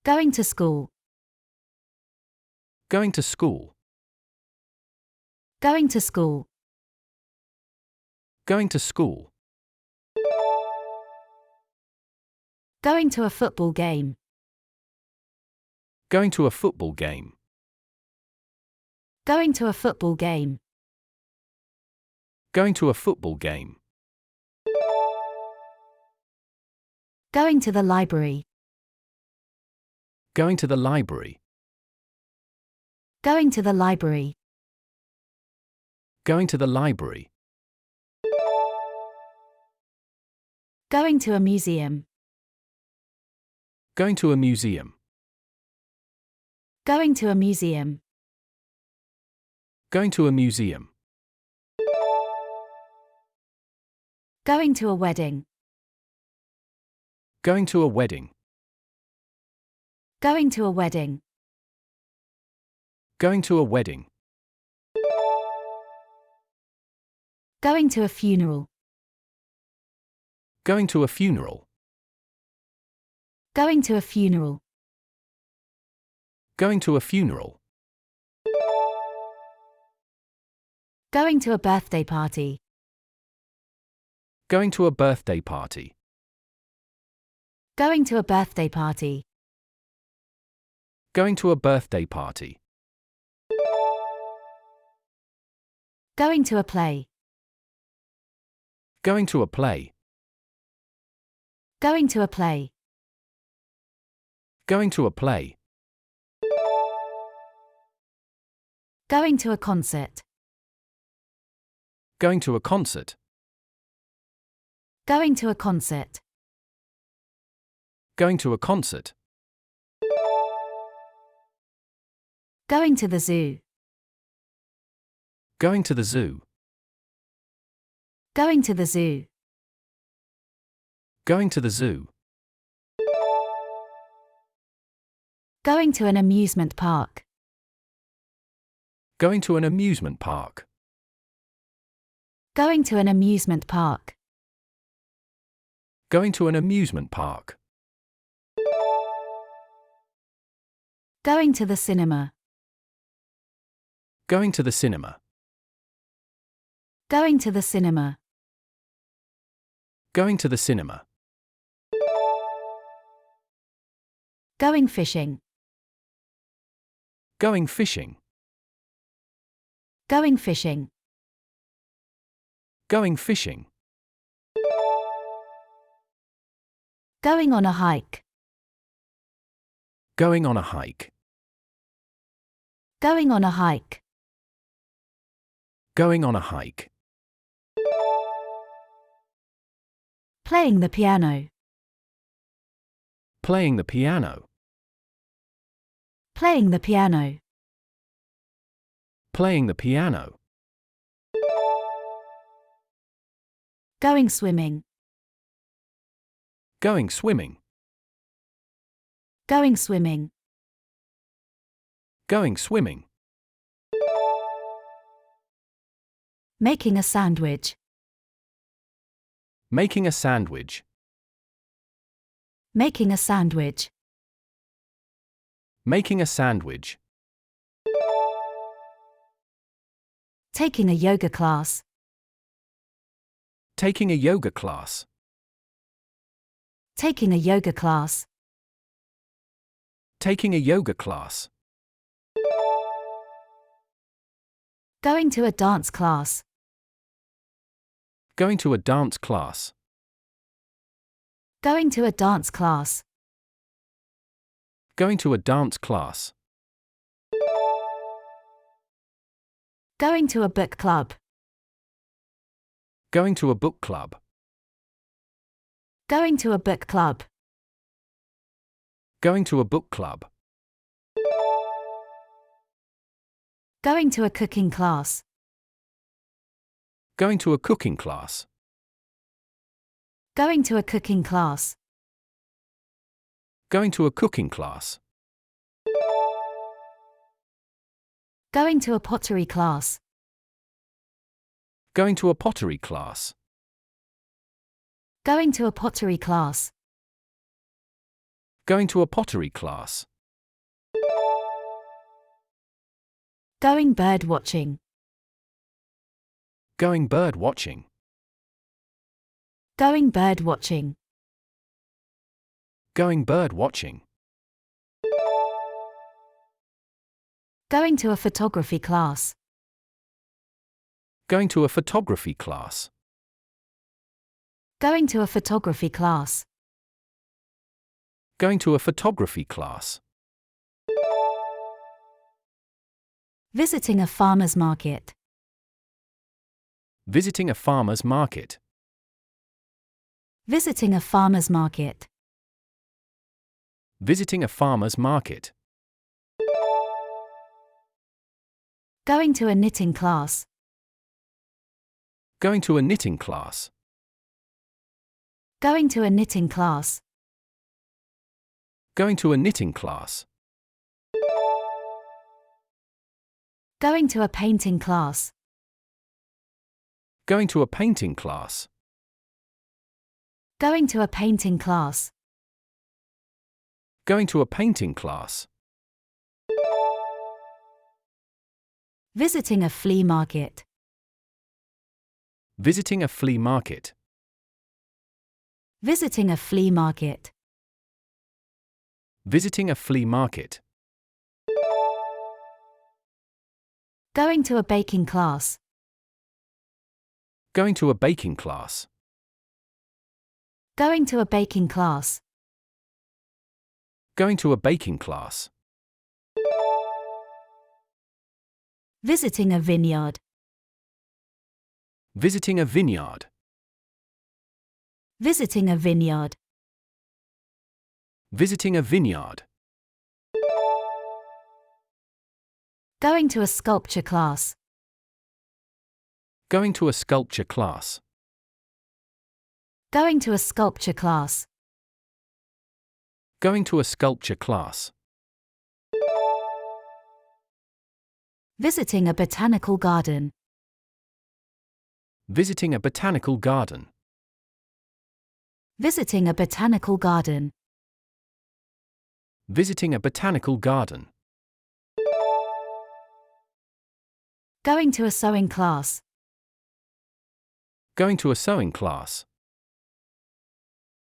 Going to school. Going to school. Going to school. Going to school. Going to a football game. Going to a football game. Going to a football game. Going to a football game. Going to the library. Going to the library. Going to the library. Going to the library. Going to a museum. Going to a museum. Going to a museum. Going to a museum. Going to a wedding. Going to a wedding. Going to a wedding. Going to a wedding. Going to a funeral. Going to a funeral. Going to a funeral. Going to a funeral. Going to a birthday party. Going to a birthday party. Going to a birthday party. Going to a birthday party. Going to a play. Going to a play. Going to a play. Going to a play. Going to a concert. Going to a concert. Going to a concert. Going to a concert. Going to the zoo. Going to the zoo. Going to the zoo. Going to the zoo. Going to an amusement park. Going to an amusement park. Going to an amusement park. Going to an amusement park. Going to the cinema. Going to the cinema. Going to the cinema. Going to the cinema. Going fishing. Going fishing. Going fishing. Going fishing. Going on a hike. Going on a hike. Going on a hike. Going on a hike. Playing the piano. Playing the piano. Playing the piano. Playing the piano. Going swimming. Going swimming. Going swimming. Going swimming. Making a sandwich. Making a sandwich. Making a sandwich. Making a sandwich. Taking a yoga class. Taking a yoga class. Taking a yoga class. Taking a yoga class. Going to a dance class. Going to a dance class. Going to a dance class. Going to a dance class. Going to a book club. Going to a book club. Going to a book club. Going to a book club. Going to a cooking class. Going to a cooking class. Going to a cooking class. Going to a cooking class. Going to a pottery class. Going to a pottery class. Going to a pottery class. Going to a pottery class. Going bird watching. Going bird watching. Going bird watching. Going bird watching. Going to a photography class. Going to a photography class. Going to a photography class. Going to a photography class. Visiting a farmer's market. Visiting a farmer's market. Visiting a farmer's market. Visiting a farmer's market. Going to a knitting class. Going to a knitting class. Going to a knitting class. Going to a knitting class. Going to a painting class. Going to a painting class. Going to a painting class. Going to a painting class. Visiting a flea market. Visiting a flea market. Visiting a flea market. Visiting a flea market. Going to a baking class. Going to a baking class. Going to a baking class. Going to a baking class. Visiting a vineyard. Visiting a vineyard. Visiting a vineyard. Visiting a vineyard. Going to a sculpture class. Going to a sculpture class. Going to a sculpture class. Going to a sculpture class. Visiting a botanical garden. Visiting a botanical garden. Visiting a botanical garden. Visiting a botanical garden. Going to a sewing class. Going to a sewing class.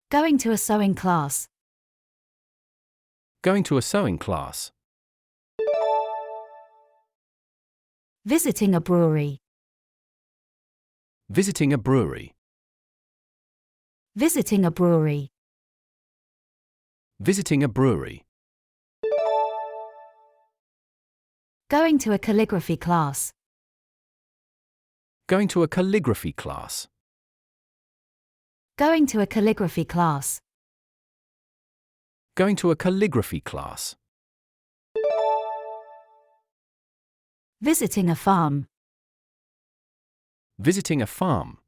Going to a sewing class. Going to a sewing class. Visiting a brewery. Visiting a brewery. Visiting a brewery. Visiting a brewery. Going to a calligraphy class. Going to a calligraphy class. Going to a calligraphy class. Going to a calligraphy class. Visiting a farm. Visiting a farm.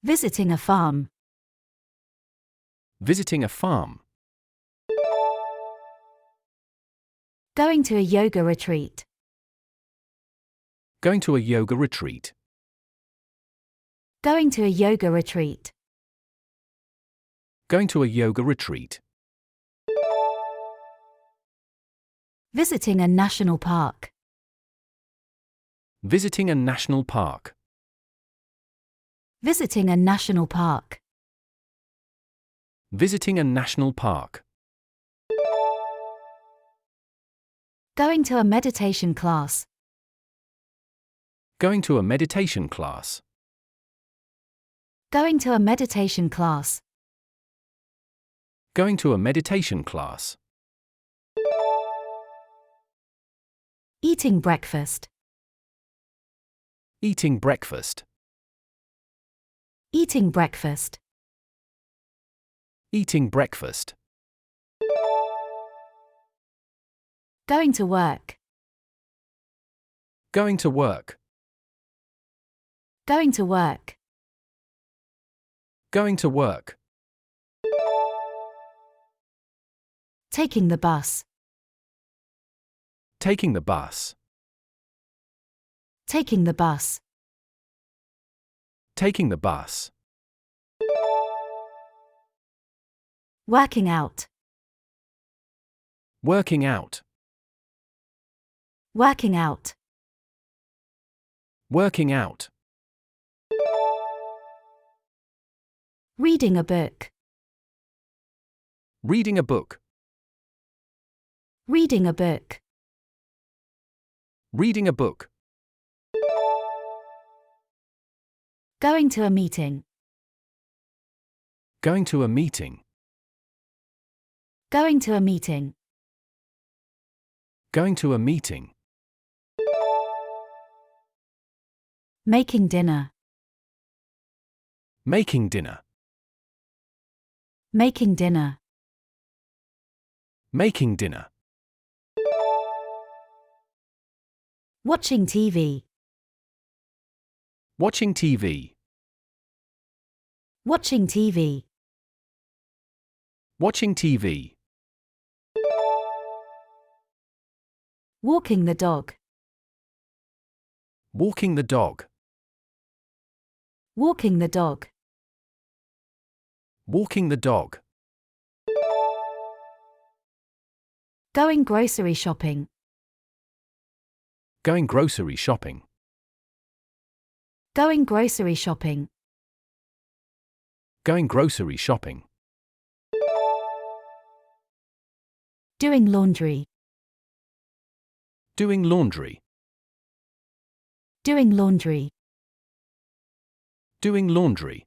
Visiting a farm. Visiting a farm. Going to a yoga retreat. Going to a yoga retreat. Going to a yoga retreat. Going to a yoga retreat. Visiting a national park. Visiting a national park. Visiting a national park. Visiting a national park. Going to a meditation class. Going to a meditation class. Going to a meditation class. Going to a meditation class. Eating breakfast. Eating breakfast. Eating breakfast. Eating breakfast. Going to work. Going to work. Going to work. Going to work. Taking the bus. Taking the bus. Taking the bus. Taking the bus. Working out. Working out. Working out. Working out. Reading a book. Reading a book. Reading a book. Reading a book. Going to a meeting. Going to a meeting. Going to a meeting. Going to a meeting. Making dinner. Making dinner. Making dinner. Making dinner. Watching TV. Watching TV. Watching TV. Watching TV. Walking the dog. Walking the dog. Walking the dog. Walking the dog. Going grocery shopping. Going grocery shopping. Going grocery shopping. Going grocery shopping. Doing laundry. Doing laundry. Doing laundry. Doing laundry.